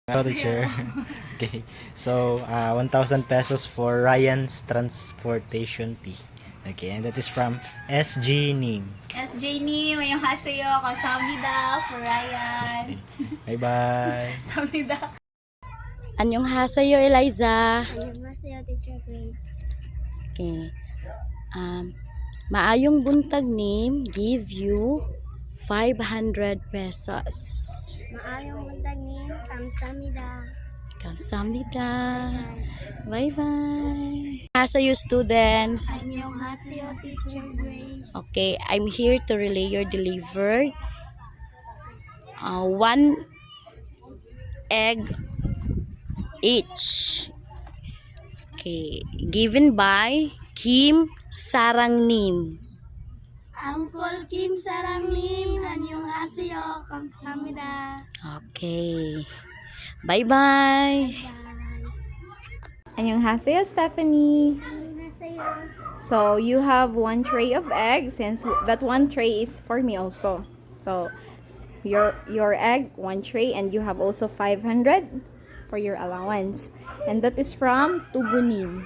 Voucher. Okay. So, 1,000 pesos for Ryan's transportation fee. Okay, and that is from SG Ning. SJ 님, 안녕하세요. 감사합니다 for Ryan. Bye-bye. 감사합니다. 안녕하세요, Eliza. 안녕하세요, Teacher Grace. Okay. Maayong buntag nim, give you 500 pesos. Maayong buntag ni kamsamida. Kamsahamnida. Bye-bye. Hasayo students. 안녕하세요, Teacher Grace. Okay, I'm here to relay your delivered. One egg each. Okay, given by Kim Sarangnim. Uncle Kim Saranglim, 안녕하세요, 감사합니다. Okay. Bye-bye. 안녕하세요, Stephanie. 안녕하세요. So, you have one tray of eggs since that one tray is for me also. So, your egg, one tray, and you have also 500 for your allowance. And that is from Tubunim.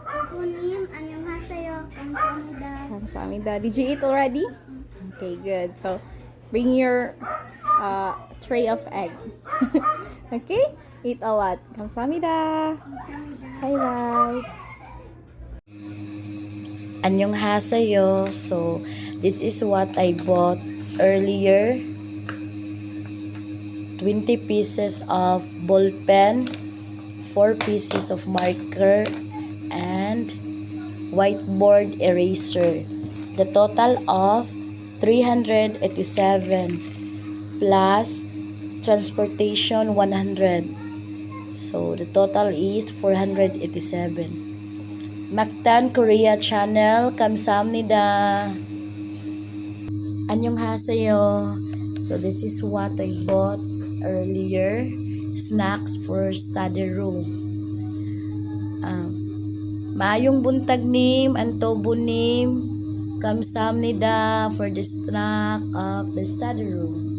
Tukunim, 안녕하세요, 감사합니다. Kamsahamnida. Did you eat already? Okay, good. So, bring your tray of egg. Okay? Eat a lot. Kamsahamnida. Bye-bye. Annyeonghaseyo. So, this is what I bought earlier. 20 pieces of ball pen, 4 pieces of marker, and whiteboard eraser. The total of 387 plus transportation 100. So the total is 487. Mactan Korea channel, kamsahamnida. Annyeonghaseyo. So this is what I bought earlier. Snacks for study room. Maayong buntag nim, antobo nim, kamsahamnida for the snack of the study room.